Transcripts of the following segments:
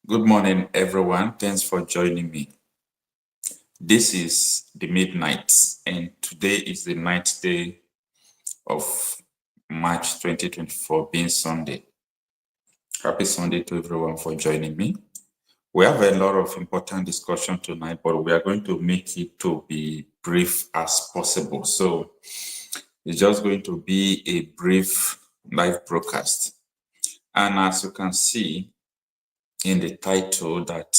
Good morning, everyone. Thanks for joining me. This is the midnight, and today is the 9th day of March 2024, being Sunday. Happy Sunday to everyone for joining me. We have a lot of important discussion tonight, but we are going to make it to be brief as possible. So it's just going to be a brief live broadcast. And as you can see in the title, that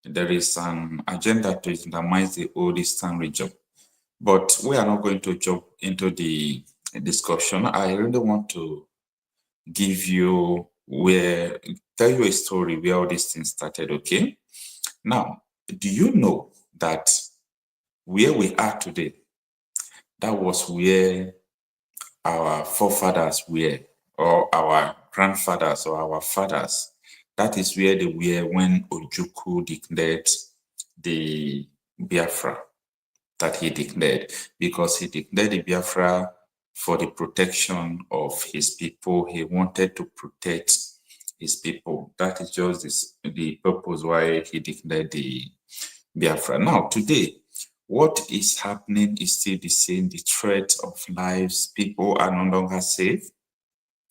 there is an agenda to islamize the old Eastern region. But we are not going to jump into the discussion. I really want to tell you a story where all these things started, okay? Now, do you know that where we are today, that was where our forefathers were, or our grandfathers, or our fathers? That is where they were when Ojukwu declared the Biafra that he declared, because he declared the Biafra for the protection of his people. He wanted to protect his people. That is just the purpose why he declared the Biafra. Now, today, what is happening is still the same. The threat of lives, people are no longer safe,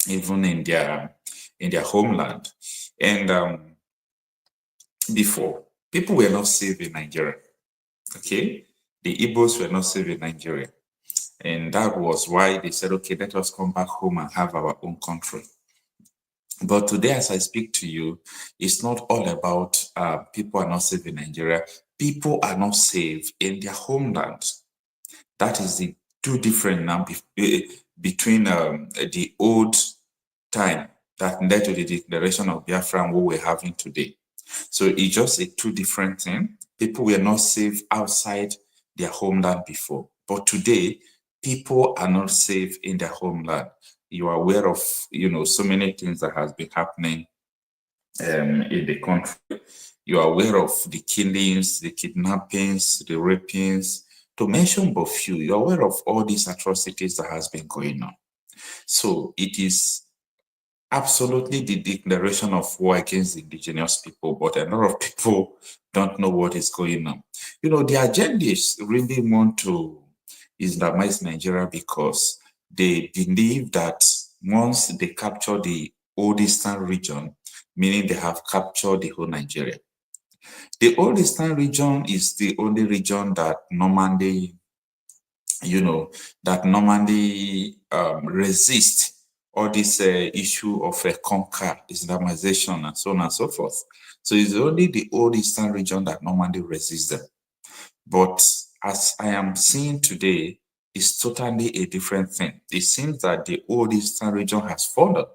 even in their homeland. And before, people were not safe in Nigeria, okay? The Igbos were not safe in Nigeria. And that was why they said, okay, let us come back home and have our own country. But today, as I speak to you, it's not all about people are not safe in Nigeria. People are not safe in their homeland. That is the two different now between the old time that led to the declaration of Biafra and what we're having today. So it's just a two different things. People were not safe outside their homeland before, but today people are not safe in their homeland. You are aware of so many things that has been happening in the country. You are aware of the killings, the kidnappings, the rapings, to mention but few. You are aware of all these atrocities that has been going on. So it is absolutely the declaration of war against the indigenous people, but a lot of people don't know what is going on. The agendas really want to Islamize Nigeria because they believe that once they capture the old Eastern region, meaning they have captured the whole Nigeria. The old Eastern region is the only region that normally, resist all this issue of conquer, Islamization, and so on and so forth. So it's only the old Eastern region that normally resists them. But as I am seeing today, it's totally a different thing. It seems that the old Eastern region has fallen.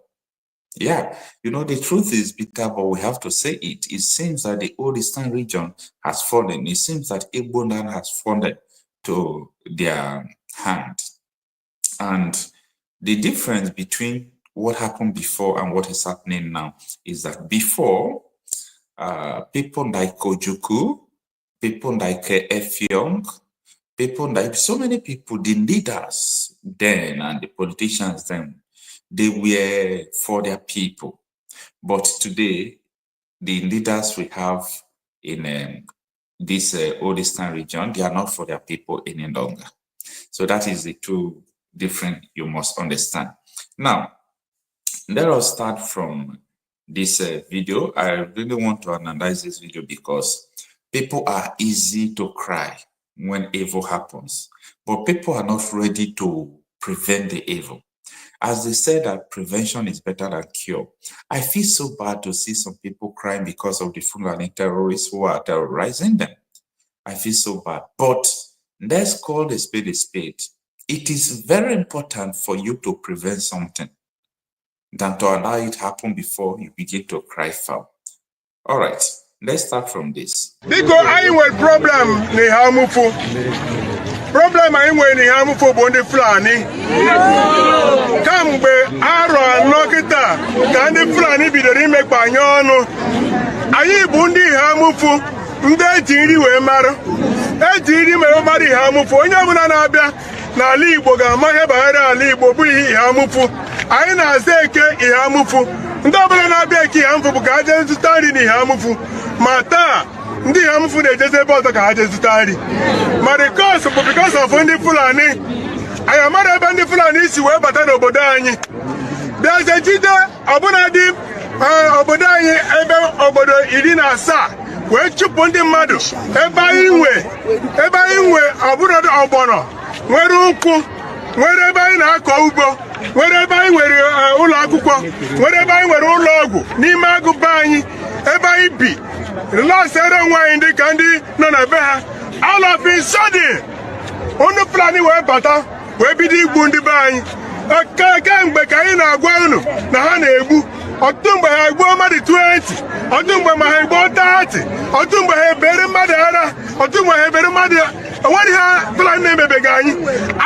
Yeah, the truth is bitter, but we have to say it. It seems that the old Eastern region has fallen. It seems that Igbo land has fallen to their hand. And the difference between what happened before and what is happening now is that before, people like Ojukwu, people like Effiong, people like so many people, the leaders then and the politicians then, they were for their people. But today, the leaders we have in this old Eastern region, they are not for their people any longer. So that is the two different you must understand. Now, let us start from this video. I really want to analyze this video because people are easy to cry when evil happens, but people are not ready to prevent the evil. As they said that prevention is better than cure, I feel so bad to see some people crying because of the Fulani terrorists who are terrorizing them. I feel so bad. But let's call a spade a spade. It is very important for you to prevent something than to allow it happen before you begin to cry foul. All right, let's start from this. Because I will problem ni hamufu. Problem I will ni hamufu bondi Fulani. Kambe aro anokita kandi Fulani bidori mekpanyono. Ayi bundi hamufu nde jiri we maro. Ejiri me mari hamufu onye buna na abia na ali Igbo ga amahe bahara ali Igbo bu ihe hamufu. Anyị na-aza eke ihe amụfu ndị ọbụla na-abịa eke ihe amụfụ bụ ka ha jee zụta nri n'ihe amụfụ ma taa ndị ihe amụfụ na-ejezi ebe ọzọ ka ha jee zụta nri ma rikos bụ bikos of ndị Fulani anyị amara ebe ndị Fulani si wee bata n'obodo anyị bịazie jide ọbụnadị obodo anyị ebe obodo 17 wee chụpụ ndị mmadụ ebe anyị nwe ọbụnadị ọgbọnọ nwere ụkwụ nwere ebe anyị na-akọ ugbo nwere ebe anyị nwere ụlọ akwụkwọ nwere ebe anyị nwere ụlọ ọgwụ n'ime agụba anyị ebe anyị bi lọsere onwe anyị dị ka ndị nọ na be ha all of a sudden unu Fulani wee bata wee bido igbu ndị be anyị kemgbe ka anyị na-agwa unu na ha na-egbu ọtụtụ mgbe ha egbuo mmadụ 20 ọtụtụ mgbe ma ha egbuo 30 ọtụtụ mgbe ha ebere mmadụ ara ọtụtụ mgbe ha ebere mmadụ enweghị ha Fulani na-emebeghị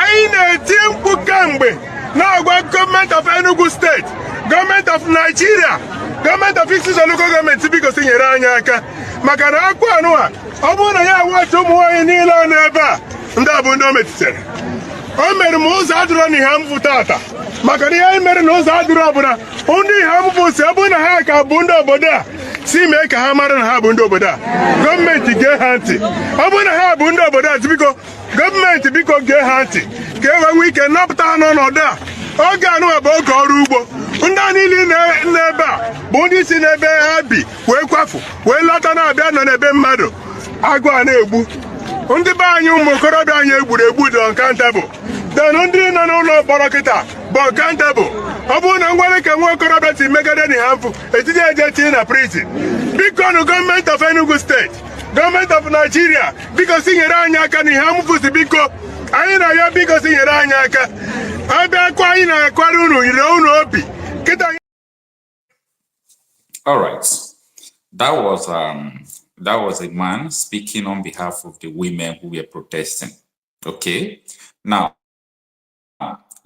anyị na-eti mkpu kemgbe na-agwa gọọmenti of Enugu steeti gọọmenti of Nigeria gọọmenti of Isuzo local gọọmenti biko si nyere anyị aka maka na akwa anụwa ọ bụrụ na ya awachi ụmụ nwaanyị niile ọ n'ebe a ndị a bụ ndị o metụtara o mere m ụzọ adịrọ n'ihe amụfụ tata maka na ihe mere na ụzọ adịrọ ọbụla ndị ihe amụfụ si ọ bụrụ na ha ka bụ ndị obodo a si mee ka ha mara na ha bụ ndị obodo a gọọmenti gee ha ntị ọ bụrụ na ha bụ ndị obodo a biko gọọmenti biko gee ha ntị ka e wee nwee ike napụta ha n'ọnọdụ a oge anụwa bụ oge ọrụ ugbo ndị a niile n'ebe a bụ ndị si n'ebe ha bi wee kwafu wee lọta na-abịa nọ n'ebe mmadụ agụ a na-egbu ndị be anyị ụmụ okorobịa anyị egburu egbu dị uncountable denụ ndị nọ n'ụlọ mkpọrọ kịta bụ uncountable ọ bụrụ na nwere ka nwa okorobịa si megide na ha mfụ etinye eje tinye na prison biko nụ gọọmenti of Enugu steeti gọọmenti of Nigeria biko si nyere anyị aka na ihe amụfụsi biko anyị na ya biko si nyere anyị aka abịakwa anyị na-akwara unu yiri unu obi kịta. All right, that was a man speaking on behalf of the women who were protesting. Okay, now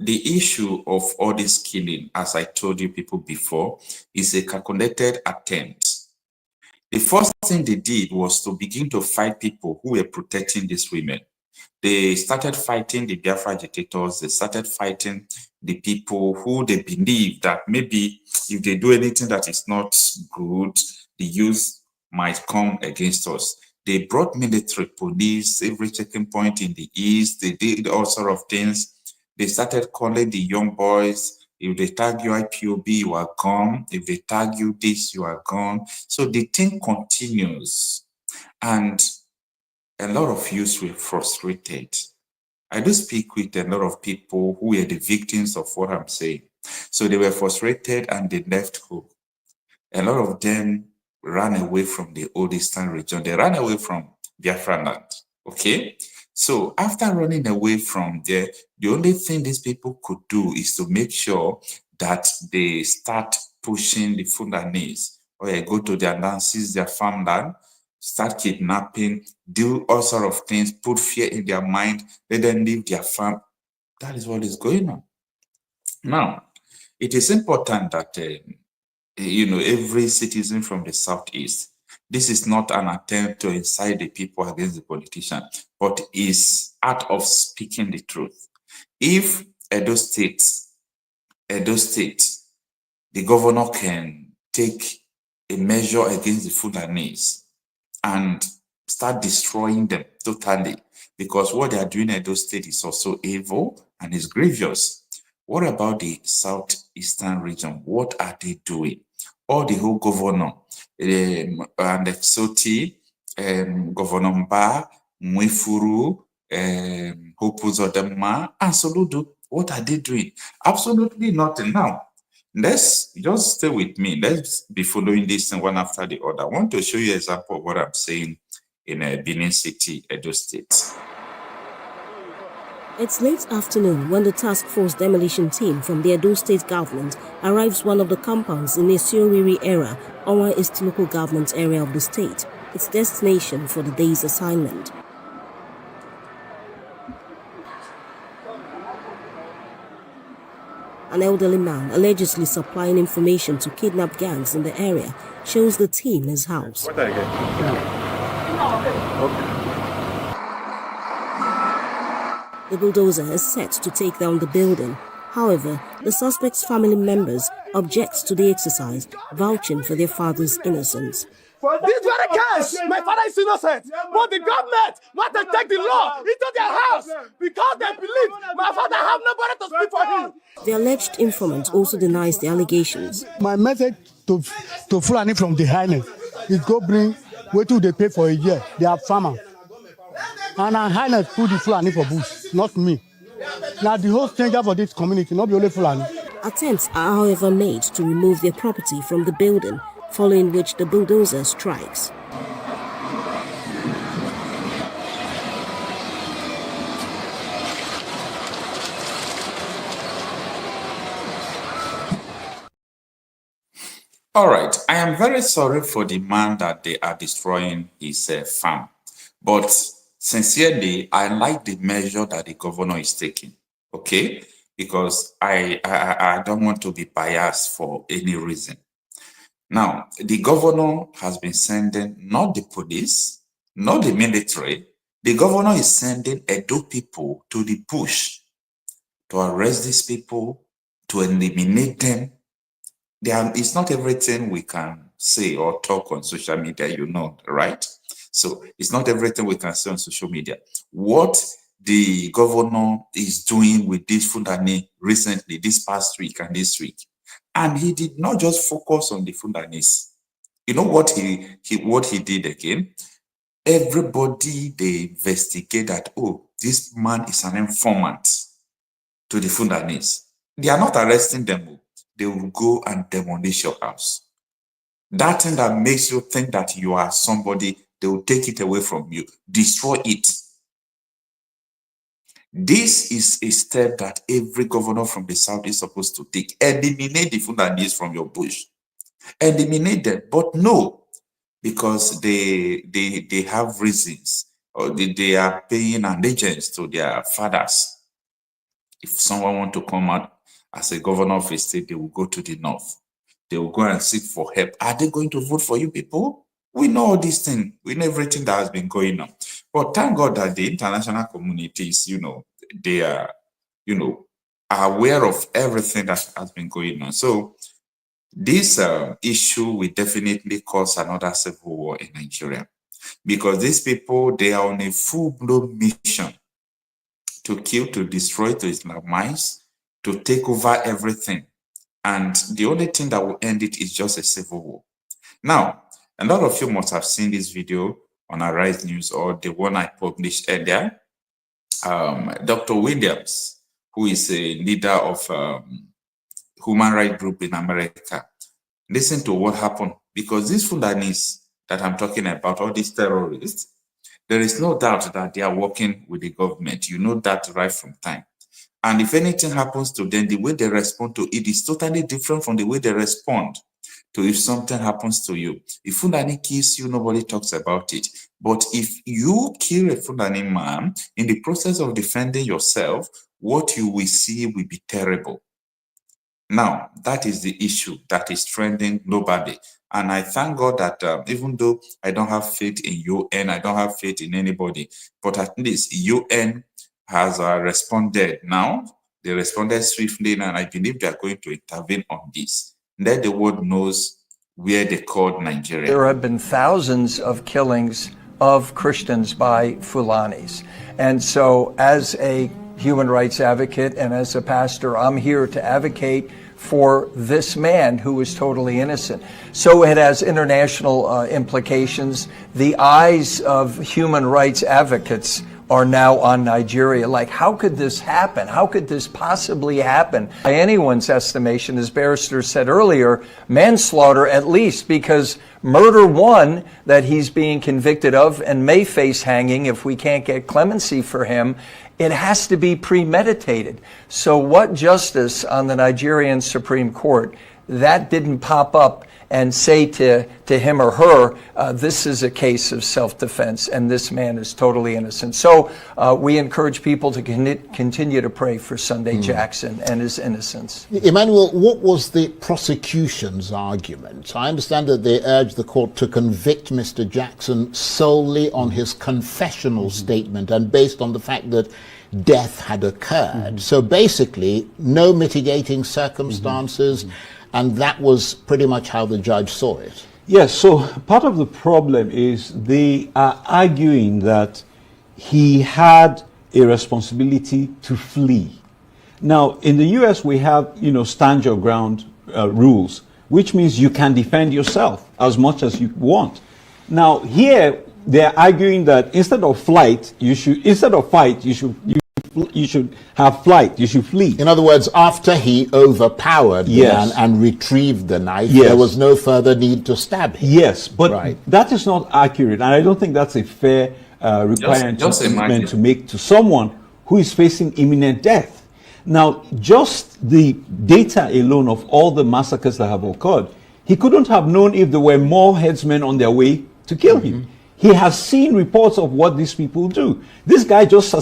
the issue of all this killing, as I told you people before, is a calculated attempt. The first thing they did was to begin to fight people who were protecting these women. They started fighting the Biafra agitators. They started fighting the people who they believe that maybe if they do anything that is not good, the youth might come against us. They brought military police, every checking point in the east. They did all sorts of things. They started calling the young boys. If they tag you IPOB, you are gone. If they tag you this, you are gone. So the thing continues. And a lot of youths were frustrated. I do speak with a lot of people who were the victims of what I'm saying. So they were frustrated and they left home. A lot of them ran away from the old eastern region. They ran away from Biafran land. Okay? So after running away from there, the only thing these people could do is to make sure that they start pushing the Fulanese, or they go to their land, seize their farmland, start kidnapping, do all sorts of things, put fear in their mind, let them leave their farm. That is what is going on. Now, it is important that every citizen from the southeast, this is not an attempt to incite the people against the politician, but is art of speaking the truth. If Edo State, the governor can take a measure against the Fulanese and start destroying them totally, because what they are doing in Edo State is also evil and is grievous. What about the southeastern region? What are they doing? All the whole governor, and Exoti, Governor Mba, Mwifuru, Hopu Zodema, and Soludo, what are they doing? Absolutely nothing. Now, let's just stay with me. Let's be following this one after the other. I want to show you an example of what I'm saying in Benin City, Edo State. It's late afternoon when the task force demolition team from the Edo State government arrives one of the compounds in the Sowore area, Owa East local government area of the state, its destination for the day's assignment. An elderly man allegedly supplying information to kidnap gangs in the area shows the team his house. The bulldozer is set to take down the building. However, the suspect's family members object to the exercise, vouching for their father's innocence. This very case, my father is innocent, but the government want to take the law into their house because they believe my father have nobody to speak for him. The alleged informant also denies the allegations. My message to Fulani from the Highness is go bring where do they pay for a year? They are farmers. And our Highness put the Fulani for bush, not me. Now the whole stranger for this community, not the only Fulani. Attempts are however made to remove their property from the building, following which the bulldozer strikes. All right, I am very sorry for the man that they are destroying his farm. But sincerely, I like the measure that the governor is taking, okay? Because I don't want to be biased for any reason. Now, the governor has been sending not the police, not the military. The governor is sending Edo people to the bush to arrest these people, to eliminate them. It's not everything we can say or talk on social media, you know, right? So it's not everything we can say on social media. What the governor is doing with this Fulani recently, this past week and this week, and he did not just focus on the Fulanis. You know what he did again? Everybody, they investigate that, oh, this man is an informant to the Fulanis. They are not arresting them. They will go and demolish your house. That thing that makes you think that you are somebody, they will take it away from you, destroy it. This is a step that every governor from the south is supposed to take. Eliminate the Fulanis from your bush. Eliminate them. But no, because they have reasons, or they are paying allegiance to their fathers. If someone wants to come out as a governor of a state, they will go to the north. They will go and seek for help. Are they going to vote for you people? We know all these things. We know everything that has been going on. But thank God that the international communities, they are, are aware of everything that has been going on. So this issue will definitely cause another civil war in Nigeria. Because these people, they are on a full-blown mission to kill, to destroy, to Islamize, to take over everything. And the only thing that will end it is just a civil war. Now, a lot of you must have seen this video on Arise News or the one I published earlier. Dr. Williams, who is a leader of human rights group in America, listen to what happened. Because these Fulanis that I'm talking about, all these terrorists, there is no doubt that they are working with the government. You know that right from time. And if anything happens to them, the way they respond to it is totally different from the way they respond to if something happens to you. If Fulani kills you, nobody talks about it. But if you kill a Fulani man, in the process of defending yourself, what you will see will be terrible. Now, that is the issue that is trending globally. And I thank God that even though I don't have faith in UN, I don't have faith in anybody, but at least UN has responded now. They responded swiftly, and I believe they are going to intervene on this. Let the world knows where they called Nigeria. There have been thousands of killings of Christians by Fulanis. And so as a human rights advocate and as a pastor, I'm here to advocate for this man who is totally innocent. So it has international implications. The eyes of human rights advocates are now on Nigeria. Like, how could this happen? How could this possibly happen? By anyone's estimation, as Barrister said earlier, manslaughter at least, because murder one that he's being convicted of and may face hanging if we can't get clemency for him, it has to be premeditated. So what justice on the Nigerian Supreme Court, that didn't pop up and say to him or her, this is a case of self-defense and this man is totally innocent. So we encourage people to continue to pray for Sunday Jackson and his innocence. Emmanuel, what was the prosecution's argument? I understand that they urged the court to convict Mr. Jackson solely on his confessional statement and based on the fact that death had occurred. So basically, no mitigating circumstances, and that was pretty much how the judge saw it. Yes, so part of the problem is they are arguing that he had a responsibility to flee. Now, in the US, we have, stand your ground rules, which means you can defend yourself as much as you want. Now, here, they're arguing that instead of fight, you should have flight, you should flee. In other words, after he overpowered the man and retrieved the knife, there was no further need to stab him. Yes, but that is not accurate, and I don't think that's a fair requirement to make to someone who is facing imminent death. Now, just the data alone of all the massacres that have occurred, he couldn't have known if there were more headsmen on their way to kill him. He has seen reports of what these people do. This guy just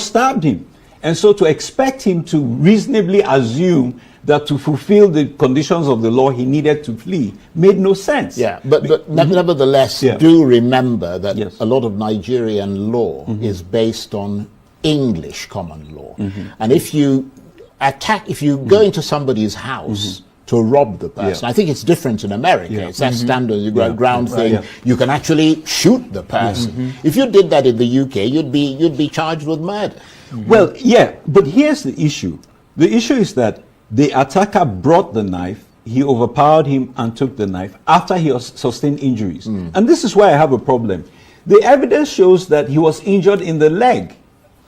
stabbed him. And so to expect him to reasonably assume that to fulfill the conditions of the law he needed to flee made no sense. Yeah, but nevertheless, do remember that a lot of Nigerian law is based on English common law. And if you go into somebody's house to rob the person, I think it's different in America. It's that standard ground thing. You can actually shoot the person. If you did that in the UK, you'd be charged with murder. Well, yeah, but here's the issue. The issue is that the attacker brought the knife, he overpowered him and took the knife after he sustained injuries. And this is why I have a problem. The evidence shows that he was injured in the leg.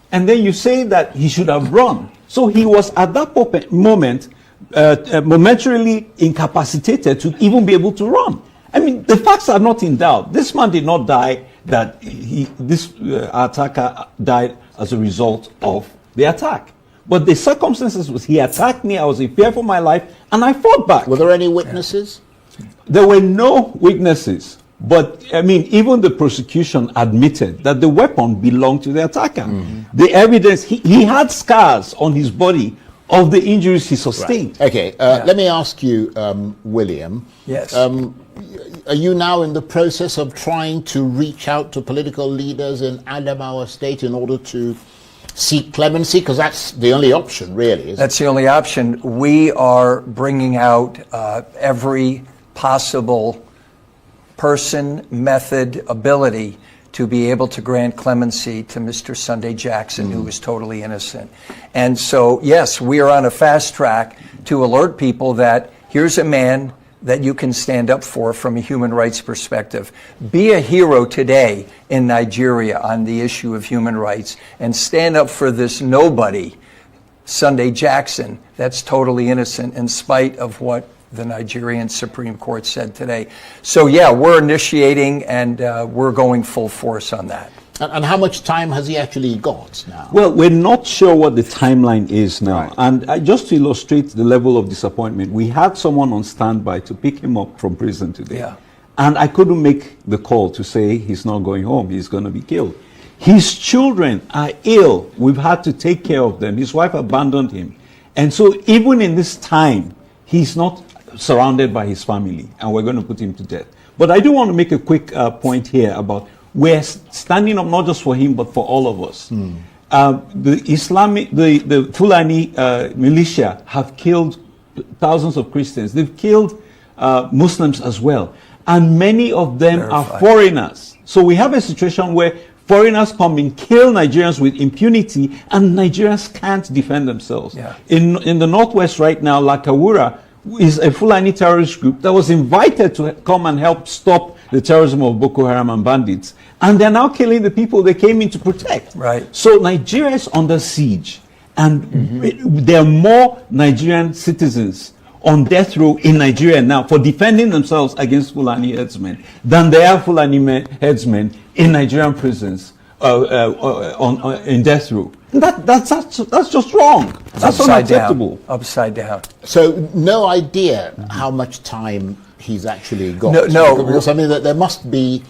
And then you say that he should have run. So he was at that moment momentarily incapacitated to even be able to run. I mean, the facts are not in doubt. This man did not die, that this attacker died as a result of the attack. But the circumstances was he attacked me, I was in fear for my life, and I fought back. Were there any witnesses? There were no witnesses. But, I mean, even the prosecution admitted that the weapon belonged to the attacker. The evidence, he had scars on his body of the injuries he sustained. Right. Okay, let me ask you, William. Yes. Are you now in the process of trying to reach out to political leaders in Adamawa State in order to seek clemency? Because that's the only option, really. That's the only option. We are bringing out every possible person, method, ability to be able to grant clemency to Mr. Sunday Jackson, who is totally innocent. And so, yes, we are on a fast track to alert people that here's a man that you can stand up for from a human rights perspective. Be a hero today in Nigeria on the issue of human rights and stand up for this nobody, Sunday Jackson, that's totally innocent in spite of what the Nigerian Supreme Court said today. So yeah, we're initiating and we're going full force on that. And how much time has he actually got now? Well, we're not sure what the timeline is now. Right. And just to illustrate the level of disappointment, we had someone on standby to pick him up from prison today. Yeah. And I couldn't make the call to say he's not going home, he's going to be killed. His children are ill. We've had to take care of them. His wife abandoned him. And so even in this time, he's not surrounded by his family, and we're going to put him to death. But I do want to make a quick point here about we're standing up not just for him, but for all of us. The Fulani militia have killed thousands of Christians. They've killed Muslims as well. And many of them are foreigners. So we have a situation where foreigners come and kill Nigerians with impunity, and Nigerians can't defend themselves. Yeah. In the Northwest right now, Lakawura is a Fulani terrorist group that was invited to come and help stop the terrorism of Boko Haram and bandits. And they're now killing the people they came in to protect. Right. So Nigeria is under siege. And there are more Nigerian citizens on death row in Nigeria now for defending themselves against Fulani headsmen than there are Fulani headsmen in Nigerian prisons in death row. That's just wrong. That's unacceptable. Upside down. So no idea how much time he's actually got. No. Because I mean that there must be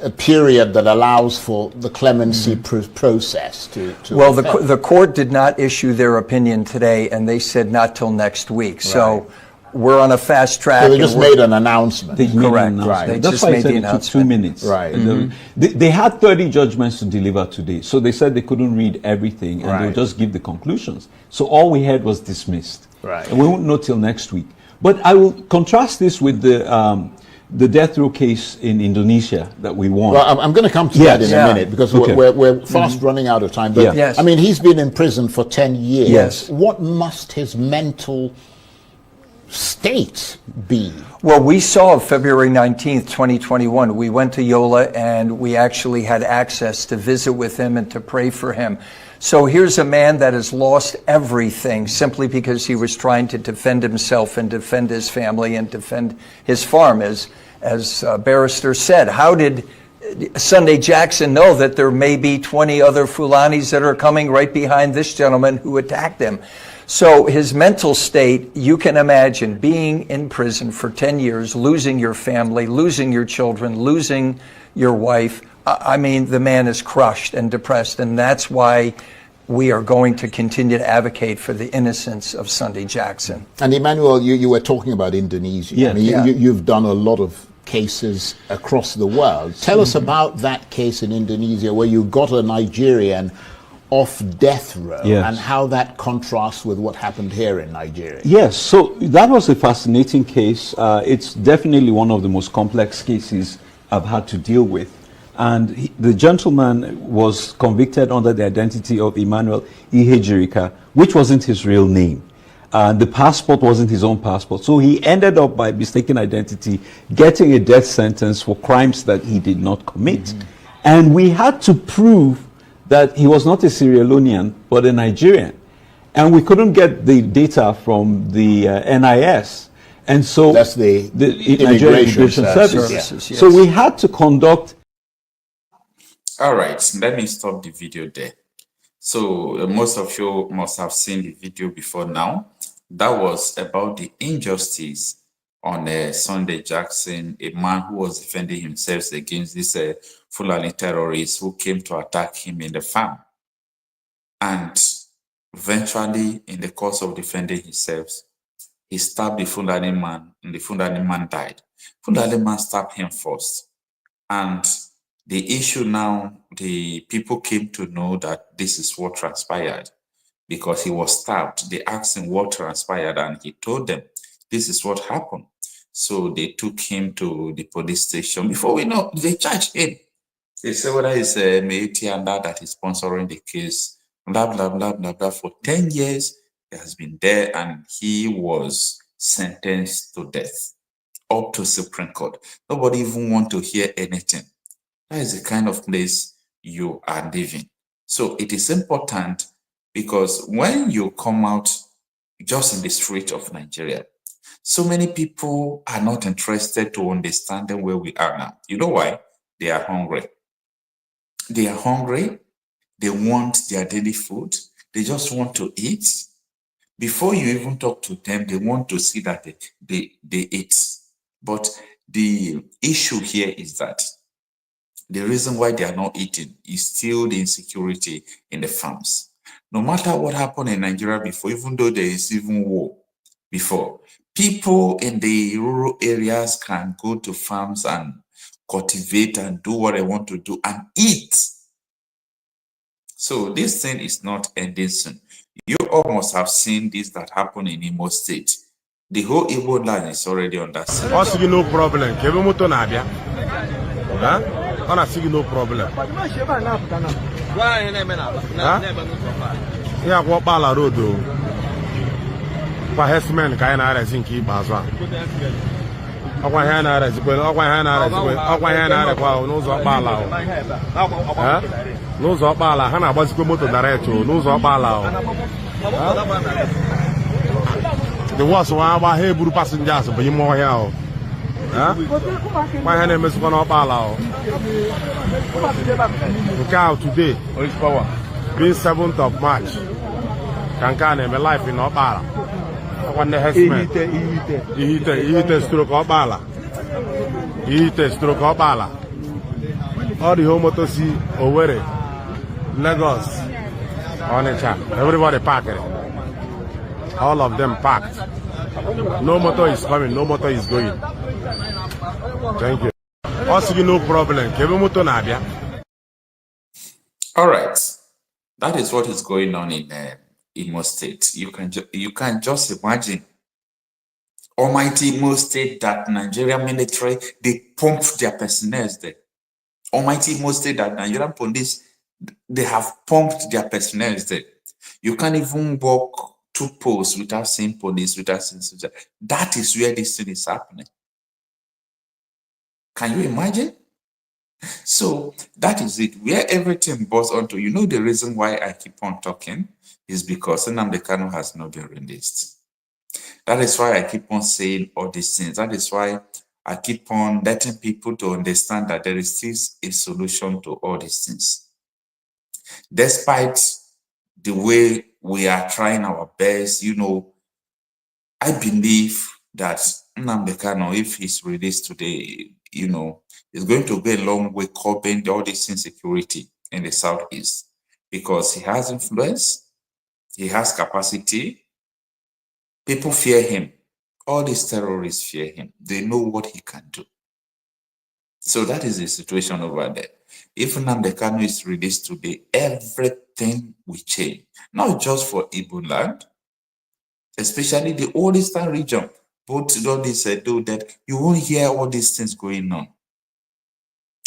a period that allows for the clemency process to well, the court did not issue their opinion today, and they said not till next week. Right. So we're on a fast track. So they just made an announcement. Correct. Right. They That's just why I made said the it took announcement. 2 minutes. Right. They had 30 judgments to deliver today, so they said they couldn't read everything, and they'll just give the conclusions. So all we had was dismissed. Right. And we won't know till next week. But I will contrast this with the death row case in Indonesia that we won. Well, I'm going to come to that in a minute, because we're fast running out of time. But I mean, he's been in prison for 10 years. Yes. What must his mental state be? Well, we saw February 19th, 2021. We went to Yola and we actually had access to visit with him and to pray for him. So here's a man that has lost everything simply because he was trying to defend himself and defend his family and defend his farm. As Barrister said, how did Sunday Jackson know that there may be 20 other Fulanis that are coming right behind this gentleman who attacked him? So his mental state, you can imagine being in prison for 10 years, losing your family, losing your children, losing your wife. I mean, the man is crushed and depressed, and that's why we are going to continue to advocate for the innocence of Sunday Jackson. And Emmanuel, you were talking about Indonesia. Yes. I mean, you've done a lot of cases across the world. Tell us about that case in Indonesia where you got a Nigerian off death row, and how that contrasts with what happened here in Nigeria. Yes, so that was a fascinating case. It's definitely one of the most complex cases I've had to deal with. And the gentleman was convicted under the identity of Emmanuel Ihejirika, which wasn't his real name. The passport wasn't his own passport. So he ended up, by mistaken identity, getting a death sentence for crimes that he did not commit. And we had to prove that he was not a Sierra Leonean, but a Nigerian. And we couldn't get the data from the NIS. And so that's the Nigerian Immigration Services. So we had to conduct. All right, let me stop the video there. So most of you must have seen the video before now. That was about the injustice on Sunday Jackson, a man who was defending himself against this Fulani terrorists who came to attack him in the farm. And eventually, in the course of defending himself, he stabbed the Fulani man, and the Fulani man died. Fulani man stabbed him first. And the issue now, the people came to know that this is what transpired because he was stabbed. They asked him what transpired, and he told them, this is what happened. So they took him to the police station. Before we know, they charged him. They said whether it's Meiti and that is sponsoring the case, blah, blah, blah, blah, blah. For 10 years, he has been there, and he was sentenced to death up to Supreme Court. Nobody even want to hear anything. That is the kind of place you are living. So it is important because when you come out just in the street of Nigeria, so many people are not interested to understand where we are now. You know why? They are hungry. They are hungry. They want their daily food. They just want to eat. Before you even talk to them, they want to see that they eat. But the issue here is that the reason why they are not eating is still the insecurity in the farms. No matter what happened in Nigeria before, even though there is even war before, people in the rural areas can go to farms and cultivate and do what they want to do and eat. So this thing is not ending soon. You almost have seen this that happened in Imo State. The whole Igbo land is already on that side. Also, no problem. On a no problem. Yeah, what bala road do? For hessmen, kind of as in keep as well. Our hand are as well, our hand are as well, our hand are as well, knows what bala. Knows what bala, Hannah was go to direct, knows what bala. There was one about Hebrew passengers, but you more here. My name is Gonna Bala. Look today, being 7th of March. Can name a life in Obala. One the hessman. He stroke Obala. He stroke Obala. All the homotosi, Sowore, Lagos, Onitsha, everybody packed it. All of them packed. No motor is coming, no motor is going. Thank you. Also, no problem. All right. That is what is going on in Imo State. You can just imagine almighty Imo State, that Nigerian military, they pump their personnel there. Almighty Imo State, that Nigerian police, they have pumped their personnel there. You can't even walk 2 posts without seeing police, without seeing soldiers. That is where this thing is happening. Can you imagine? So that is it. Where everything boils onto, you know, the reason why I keep on talking is because Nnamdi Kanu has not been released. That is why I keep on saying all these things. That is why I keep on letting people to understand that there is still a solution to all these things. Despite the way we are trying our best, you know, I believe that Nnamdi Kanu, if he's released today, you know, is going to go a long way curbing all this insecurity in the Southeast, because he has influence, he has capacity, people fear him. All these terrorists fear him. They know what he can do. So that is the situation over there. If Nnamdi Kanu is released today, everything will change. Not just for Igbo land, especially the old eastern region. Both all this do that, you won't hear all these things going on.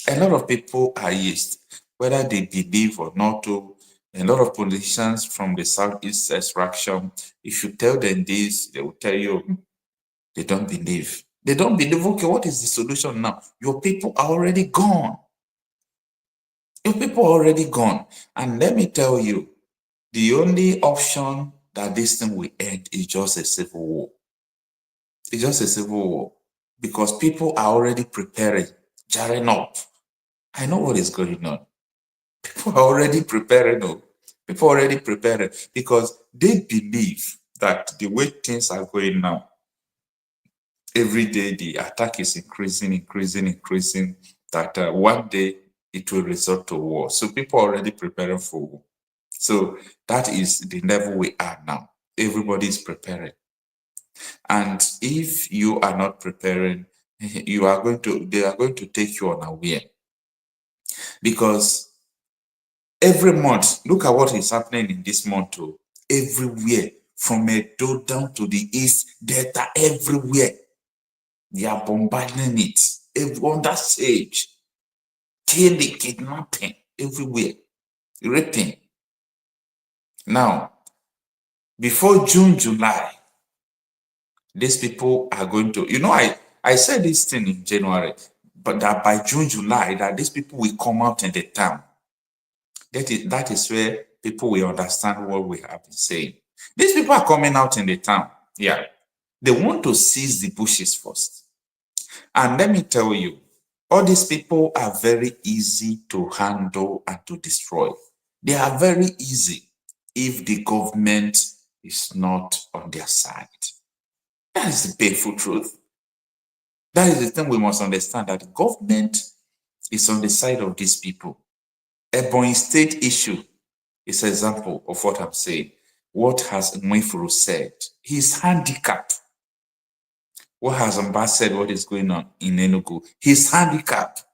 A lot of people are used, whether they believe or not. A lot of politicians from the Southeast extraction, if you tell them this, they will tell you they don't believe. They don't believe. Okay, what is the solution now? Your people are already gone. Your people are already gone. And let me tell you, the only option that this thing will end is just a civil war. It's just a civil war, because people are already preparing, jarring up. I know what is going on. People are already preparing. People are already preparing because they believe that the way things are going now, every day the attack is increasing, that one day it will result to war. So people are already preparing for war. So that is the level we are now. Everybody is preparing. And if you are not preparing, they are going to take you unaware. Because every month, look at what is happening in this month too. Everywhere, from Edo down to the east, Delta, everywhere. They are bombarding it. Everyone that stage, killing, kidnapping, everywhere, raping. Now, before June, July, these people are going to, you know, I said this thing in January, but that by June, July, that these people will come out in the town. That is where people will understand what we have been saying. These people are coming out in the town. Yeah. They want to seize the bushes first. And let me tell you, all these people are very easy to handle and to destroy. They are very easy if the government is not on their side. That is the painful truth. That is the thing we must understand, that the government is on the side of these people. Ebonyi State issue is an example of what I'm saying. What has Nwefuru said? He's handicapped. What has Mba said? What is going on in Enugu? He's handicapped.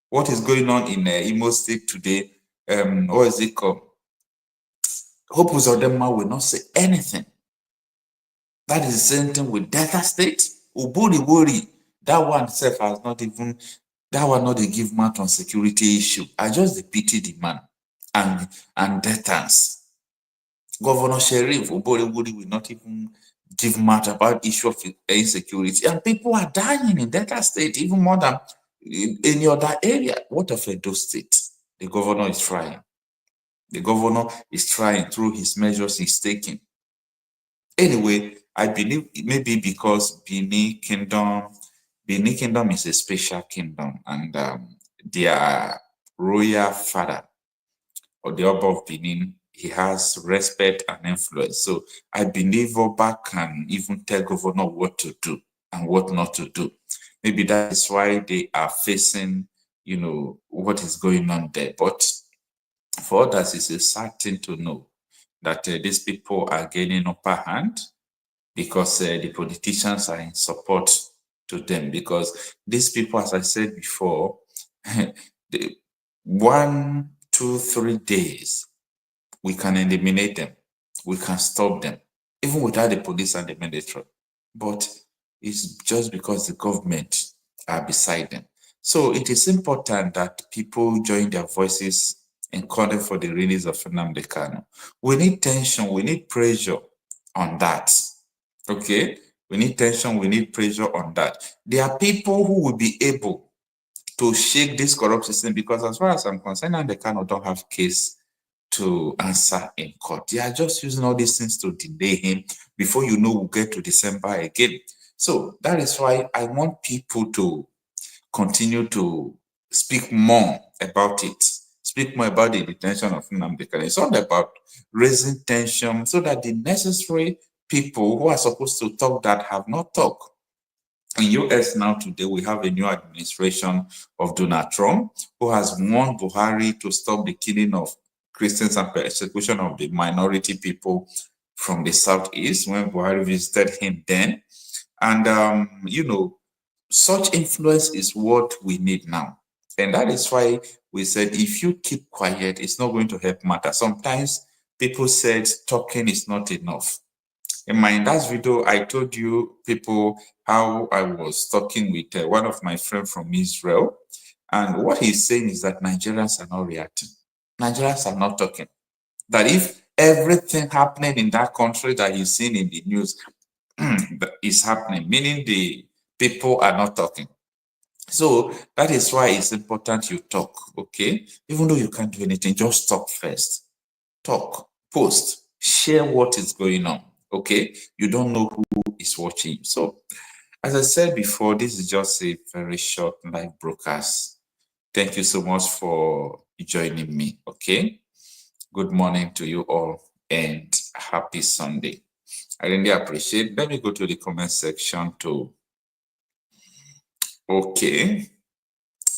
What is going on in Imo State today? What is it called? Hope Uzodinma will not say anything. That is the same thing with Delta State. Uburi, that one itself has not even, that one not a give mouth on security issue. I just pity the man and Deltans. Governor Sheriff Uburi will not even give mouth about issue of insecurity. And people are dying in Delta State, even more than in any other area. What of Edo State? The governor is trying. The governor is trying through his measures he's taking. Anyway, I believe maybe because Benin Kingdom is a special kingdom, and their royal father, or the Oba of Benin, he has respect and influence. So I believe Oba can even tell governor what to do and what not to do. Maybe that is why they are facing, you know, what is going on there. But for others, it's a sad thing to know that these people are gaining upper hand. because the politicians are in support to them. Because these people, as I said before, the 1, 2, 3 days, we can eliminate them, we can stop them, even without the police and the military. But it's just because the government are beside them. So it is important that people join their voices in calling for the release of Nnamdi Kanu. We need tension, we need pressure on that. Okay? We need tension, we need pressure on that. There are people who will be able to shake this corrupt system, because as far as I'm concerned, Nnamdi Kanu don't have case to answer in court. They are just using all these things to delay him. Before you know, we'll get to December again. So that is why I want people to continue to speak more about it. Speak more about the detention of Nnamdi Kanu. It's all about raising tension so that the necessary people who are supposed to talk that have not talked. In US now today, we have a new administration of Donald Trump, who has warned Buhari to stop the killing of Christians and persecution of the minority people from the Southeast when Buhari visited him then. And, you know, such influence is what we need now. And that is why we said, if you keep quiet, it's not going to help matter. Sometimes people said talking is not enough. In my last video, I told you people how I was talking with one of my friends from Israel. And what he's saying is that Nigerians are not reacting. Nigerians are not talking. That if everything happening in that country that he's seen in the news is happening, meaning the people are not talking. So that is why it's important you talk, okay? Even though you can't do anything, just talk first. Talk, post, share what is going on, okay? You don't know who is watching. So, as I said before, this is just a very short live broadcast. Thank you so much for joining me, okay? Good morning to you all and happy Sunday. I really appreciate it. Let me go to the comment section to, okay,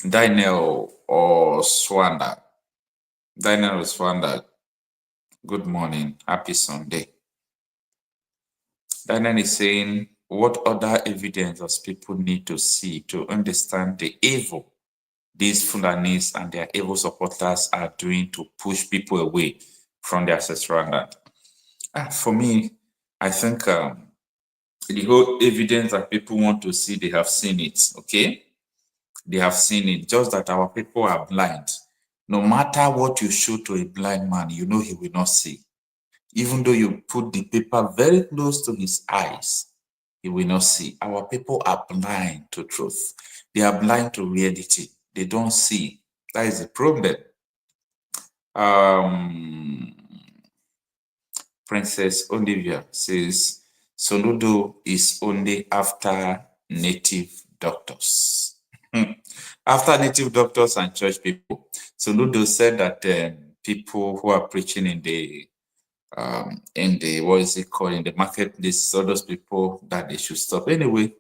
Daniel Oswanda. Daniel Oswanda, good morning, happy Sunday. Daniel is saying, what other evidence does people need to see to understand the evil these Fulanis and their evil supporters are doing to push people away from their ancestral land? For me, I think the whole evidence that people want to see, they have seen it, okay? They have seen it, just that our people are blind. No matter what you show to a blind man, you know he will not see. Even though you put the paper very close to his eyes, he will not see. Our people are blind to truth. They are blind to reality. They don't see. That is the problem. Princess Olivia says, Soludo is only after native doctors. After native doctors and church people. Soludo said that people who are preaching in the what is it called, in the marketplace, all those people, that they should stop. Anyway,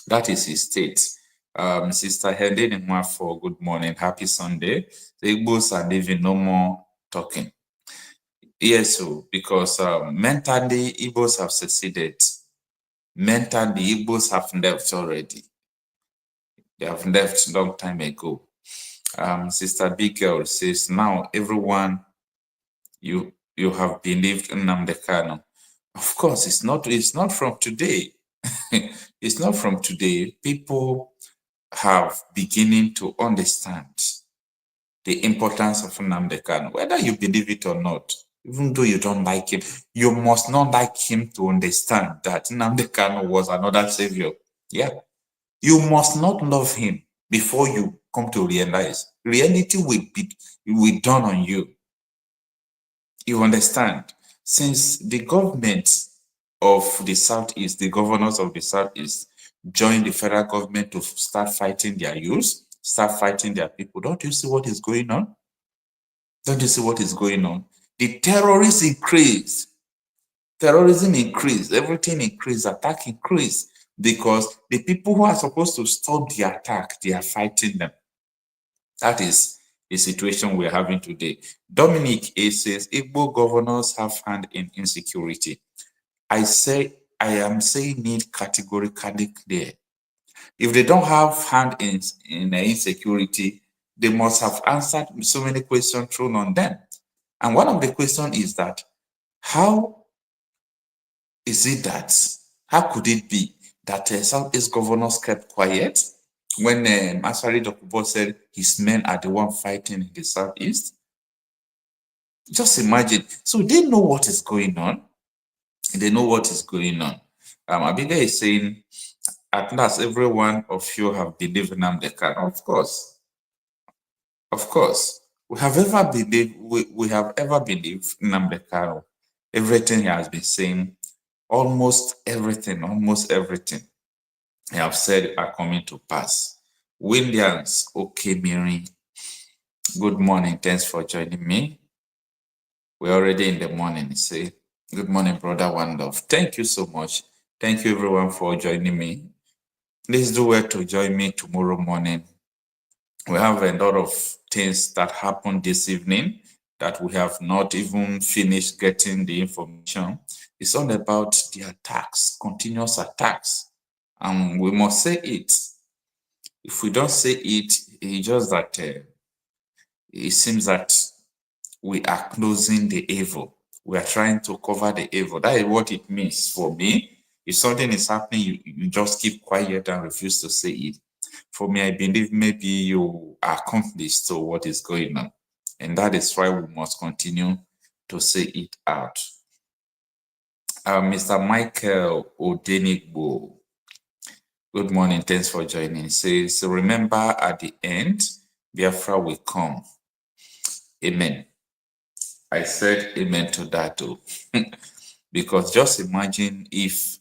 that is his state. Sister Helen Nwafo, good morning, happy Sunday. The Igbos are living, no more talking. Yes, so because mentally Igbos have succeeded. Mentally Igbos have left already. They have left a long time ago. Sister Big Girl says, now everyone, you have believed in Nnamdi Kanu. Of course, it's not from today. It's not from today. People have beginning to understand the importance of Nnamdi Kanu, whether you believe it or not. Even though you don't like him, you must not like him to understand that Nnamdi Kanu was another savior. Yeah. You must not love him before you come to realize reality will be done on you. You understand? Since the government of the Southeast, the governors of the Southeast, joined the federal government to start fighting their youth, start fighting their people, don't you see what is going on? Don't you see what is going on? The terrorists increased. Terrorism increased. Everything increased. Attack increased. Because the people who are supposed to stop the attack, they are fighting them. That is the situation we're having today. Dominic A says, Igbo governors have hand in insecurity. I I am saying it categorically clear. If they don't have hand in insecurity, they must have answered so many questions thrown on them. And one of the questions is that, how is it that, how could it be that Southeast governors kept quiet when Asari Dokubo said his men are the one fighting in the Southeast? Just imagine. So they know what is going on. They know what is going on. Abiga is saying, at last, every one of you have believed in Nnamdi Kanu. Of course. Of course. We have ever believed in Nnamdi Kanu. Everything he has been saying, almost everything he have said are coming to pass. Williams Okemiri, good morning. Thanks for joining me. We're already in the morning. He say, good morning, brother One Love. Thank you so much. Thank you, everyone, for joining me. Please do well to join me tomorrow morning. We have a lot of things that happened this evening that we have not even finished getting the information. It's all about the attacks, continuous attacks. And we must say it. If we don't say it, it's just that it seems that we are closing the evil. We are trying to cover the evil. That is what it means for me. If something is happening, you just keep quiet and refuse to say it. For me, I believe maybe you are accomplice to what is going on. And that is why we must continue to say it out. Mr. Michael Odenigbo, good morning. Thanks for joining. He says, remember at the end, Biafra will come. Amen. I said amen to that too. Because just imagine if,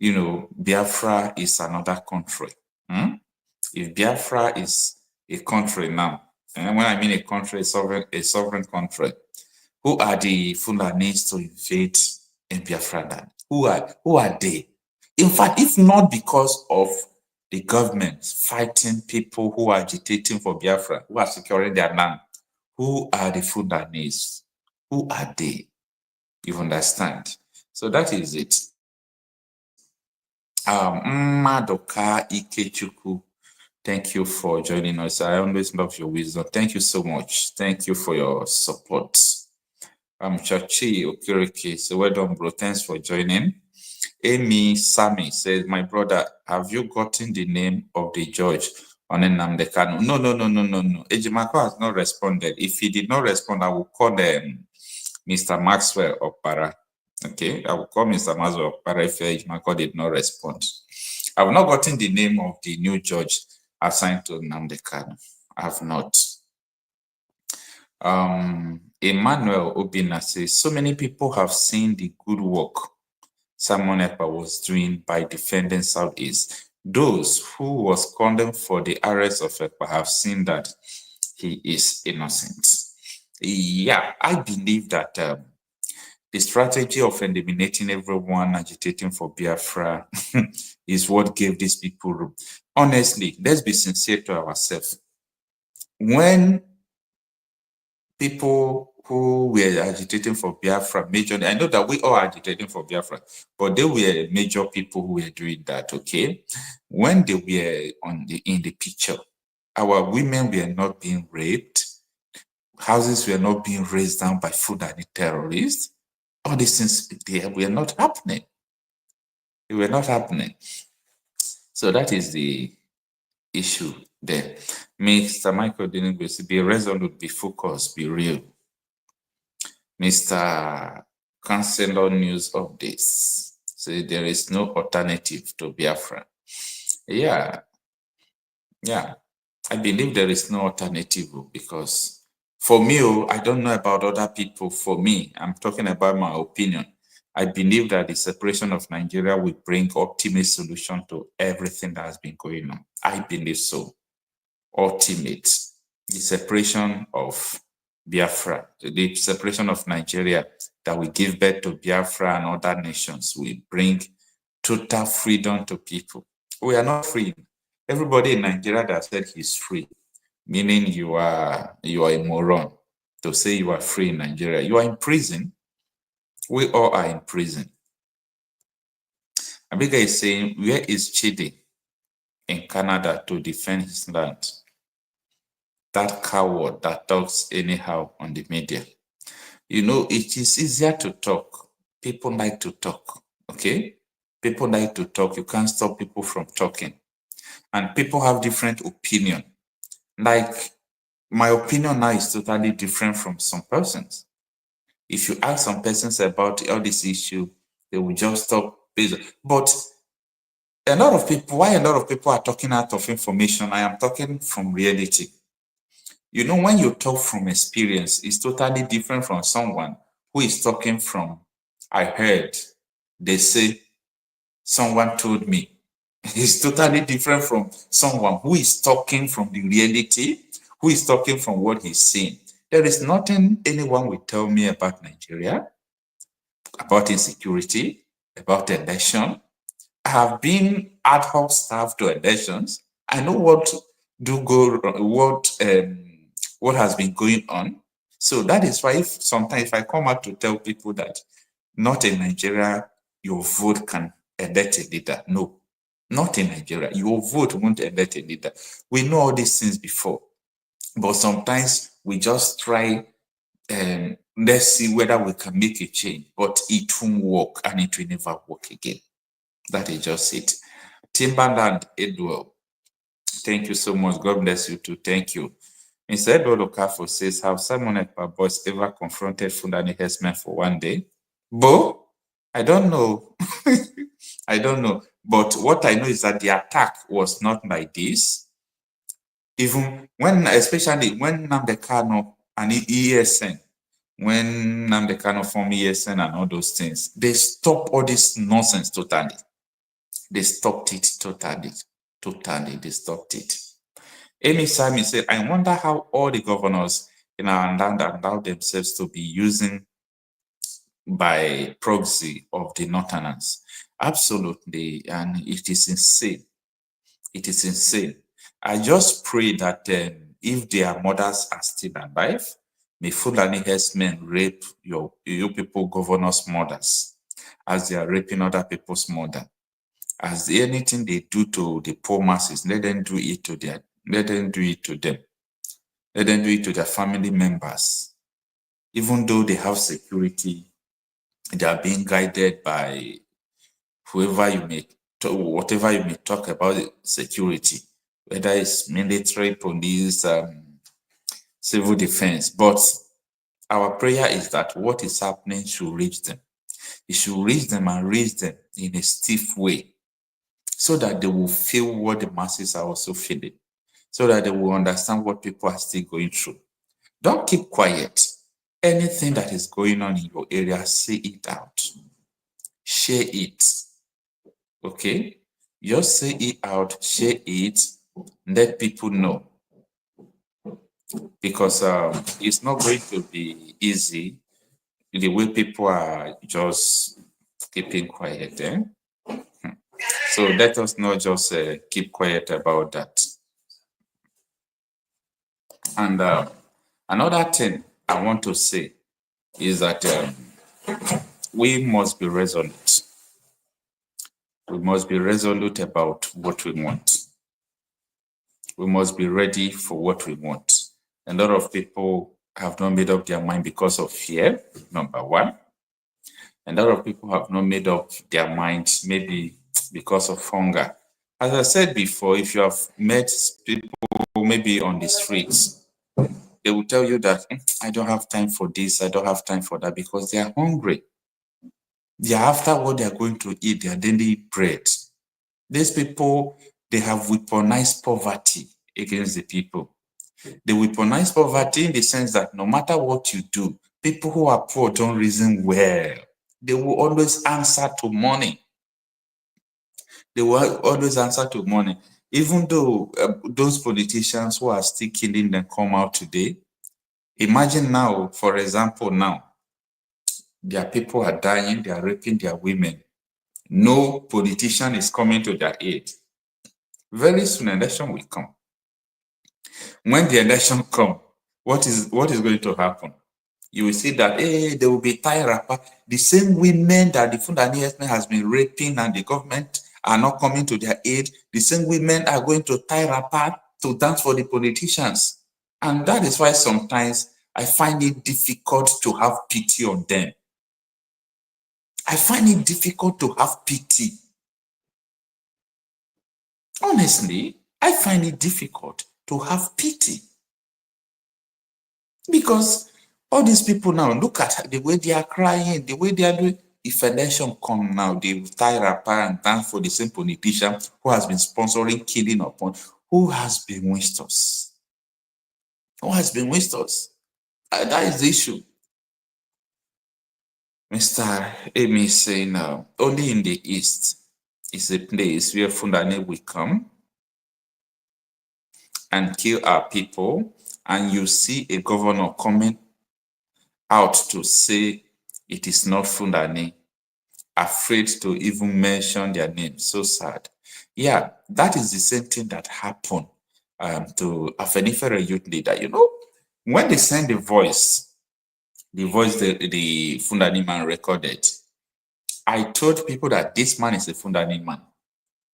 Biafra is another country. If Biafra is a country now, and when I mean a country, a sovereign country, who are the Fulanis to invade in Biafra land? Who are they? In fact, if not because of the government fighting people who are agitating for Biafra, who are securing their land, who are the Fulanis? Who are they? You understand? So that is it. Madoka Ikechukwu, thank you for joining us. I always love your wisdom. Thank you so much. Thank you for your support. Chachi Okiriki, so well done, bro. Thanks for joining. Amy Sami says, my brother, have you gotten the name of the judge on Nnamdi Kanu? No. Ejimako has not responded. If he did not respond, I will call Mr. Maxwell Okpara. Okay, I will call Mr. Maxwell Okpara if Ejimako did not respond. I have not gotten the name of the new judge assigned to Nnamdi Kanu. I have not. Emmanuel Obina says, so many people have seen the good work Simon Ekpa was doing by defending Southeast. Those who was condemned for the arrest of Ekpa have seen that he is innocent. Yeah, I believe that the strategy of eliminating everyone agitating for Biafra is what gave these people room. Honestly, let's be sincere to ourselves. When people who were agitating for Biafra, majorly, I know that we all are agitating for Biafra, but they were major people who were doing that, okay? When they were in the picture, our women were not being raped, houses were not being razed down by Fulani terrorists. All these things, they were not happening. They were not happening. So that is the issue there. Mr. Michael Denigwe, be resolute, be focused, be real. Mr. Councilor News Updates, say there is no alternative to Biafra. Yeah. I believe there is no alternative because for me, I don't know about other people. For me, I'm talking about my opinion. I believe that the separation of Nigeria will bring ultimate solution to everything that has been going on. I believe so. Ultimate. The separation of Biafra, the separation of Nigeria that will give birth to Biafra and other nations will bring total freedom to people. We are not free. Everybody in Nigeria that said he's free, meaning you are a moron to say you are free in Nigeria. You are in prison. We all are in prison. Abiga is saying, where is Chidi in Canada to defend his land? That coward that talks anyhow on the media. You know, it is easier to talk. People like to talk, okay? People like to talk. You can't stop people from talking. And people have different opinion. Like, my opinion now is totally different from some persons. If you ask some persons about all this issue, they will just stop. But a lot of people, why a lot of people are talking out of information, I am talking from reality. You know, when you talk from experience, it's totally different from someone who is talking from, I heard, they say, someone told me. It's totally different from someone who is talking from the reality, who is talking from what he's seeing. There is nothing anyone will tell me about Nigeria, about insecurity, about election. I have been ad hoc staff to elections. I know what has been going on. So that is why sometimes if I come out to tell people that not in Nigeria, your vote can elect a leader. No, not in Nigeria. Your vote won't elect a leader. We know all these things before. But sometimes we just try, let's see whether we can make a change. But it won't work and it will never work again. That is just it. Timberland Edwell, thank you so much. God bless you too. Thank you. Mr. Edward Okafo says, have Simon Ekpa boys ever confronted Fulani herdsmen for one day? Bo, I don't know. I don't know. But what I know is that the attack was not like this. Even when, especially when Nnamdi Kanu and ESN, when Nnamdi Kanu formed ESN and all those things, they stopped all this nonsense totally. They stopped it totally. Totally, they stopped it. Amy Simon said, I wonder how all the governors in our land allow themselves to be using by proxy of the Northerners. Absolutely, and it is insane. It is insane. I just pray that if their mothers are still alive, may Fulani herdsmen rape you people governors' mothers as they are raping other people's mother. As anything they do to the poor masses, let them do it to them. Let them do it to them. Let them do it to their family members. Even though they have security, they are being guided by whoever you may, whatever you may talk about security, whether it's military, police, civil defense. But our prayer is that what is happening should reach them. It should reach them and reach them in a stiff way, so that they will feel what the masses are also feeling, so that they will understand what people are still going through. Don't keep quiet. Anything that is going on in your area, say it out. Share it. Okay? Just say it out, share it, let people know. Because it's not going to be easy the way people are just keeping quiet. So let us not just keep quiet about that. And another thing I want to say is that we must be resolute. We must be resolute about what we want. We must be ready for what we want. A lot of people have not made up their mind because of fear, number one. A lot of people have not made up their minds maybe because of hunger. As I said before, if you have met people maybe on the streets, they will tell you that I don't have time for this, I don't have time for that, because they are hungry. They are after what they are going to eat, their daily bread. These people, they have weaponized poverty against the people. They weaponize poverty in the sense that no matter what you do, people who are poor don't reason well. They will always answer to money. They will always answer to money. Even though those politicians who are still killing them come out today, imagine now, for example, now, their people are dying, they are raping their women. No politician is coming to their aid. Very soon, election will come. When the election comes, what is going to happen? you will see that there will be tie wrapper. The same women that the Fulani has been raping and the government are not coming to their aid, the same women are going to tie wrapper to dance for the politicians. And that is why sometimes I find it difficult to have pity on them. I find it difficult to have pity. Honestly, I find it difficult to have pity. Because all these people now, look at the way they are crying, the way they are doing. If election come now, they will tie wrapper and dance for the same politician who has been sponsoring killing upon, who has been with us. Who has been with us? That is the issue. Mr. Amy is saying, only in the East is a place where Fulani will come and kill our people, and you see a governor coming out to say it is not Fulani, afraid to even mention their name. So sad. Yeah, that is the same thing that happened to Afenifere youth leader. You know, when they send the voice the Fulani man recorded, I told people that this man is a Fulani man.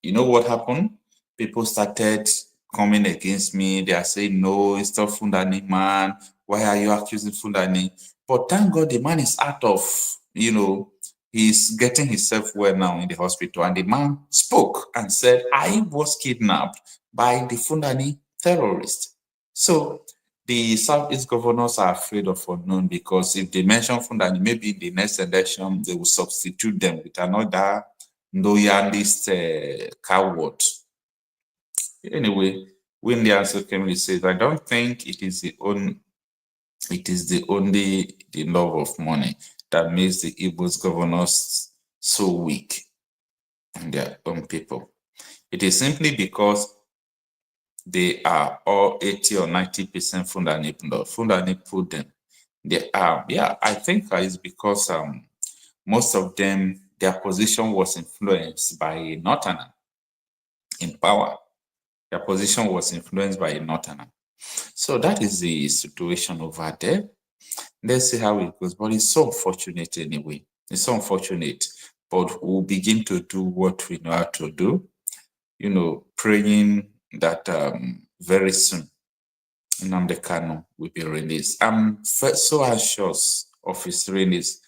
You know what happened? People started coming against me. They are saying, no, it's not Fulani man. Why are you accusing Fulani? But thank God the man is out of, he's getting himself well now in the hospital. And the man spoke and said, I was kidnapped by the Fulani terrorist. So the Southeast governors are afraid of unknown, because if they mention Fulani, maybe in the next election, they will substitute them with another loyalist coward. Anyway, when the answer came, he says, I don't think it is the love of money that makes the Igbo's governors so weak in their own people. It is simply because they are all 80 or 90% Fulani. Fulani put them. They are, I think it's because most of them, their position was influenced by Northerner in power. Their position was influenced by Northerner. So that is the situation over there. Let's see how it goes. But it's so unfortunate anyway. It's so unfortunate. But we'll begin to do what we know how to do. Praying that very soon Nnamdi Kanu will be released. I'm so anxious of his release.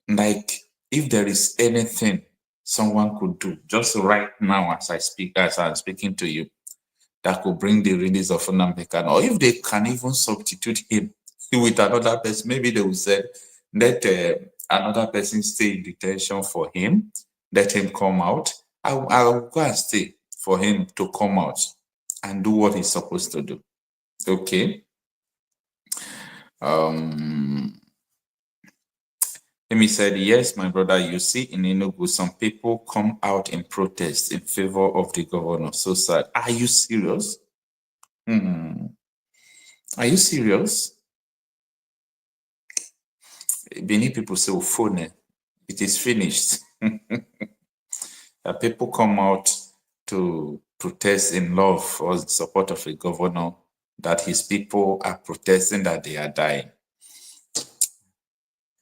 Like, if there is anything someone could do just right now as I'm speaking to you, that could bring the release of Nnamdi Kanu, or if they can even substitute him with another person, maybe they will say, let another person stay in detention for him, let him come out. I'll go and stay for him to come out and do what he's supposed to do. Okay. Amy said, yes, my brother, you see in Enugu, some people come out in protest in favor of the governor. So sad. Are you serious? Are you serious? Many people say, phone, it is finished. People come out to protest in love or in support of a governor, that his people are protesting that they are dying.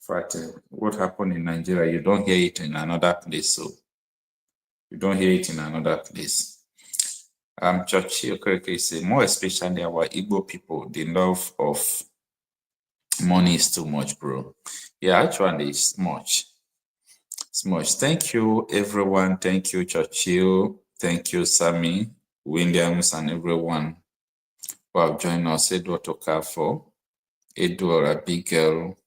But what happened in Nigeria, you don't hear it in another place. So you don't hear it in another place. Churchy Okereke say, more especially our Igbo people, the love of money is too much, bro. Yeah, actually, it's much. It's much. Thank you, everyone. Thank you, Churchill. Thank you, Sammy, Williams, and everyone who have joined us. Edward Okafo, Edward Abigail,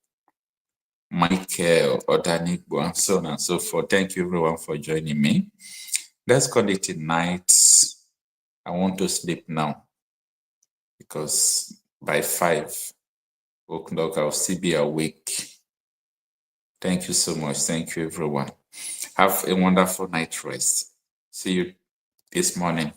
Michael, Odanigbo, and so on and so forth. Thank you, everyone, for joining me. Let's call it a night. I want to sleep now, because by 5 o'clock, I'll still be awake. Thank you so much. Thank you, everyone. Have a wonderful night rest. See you this morning.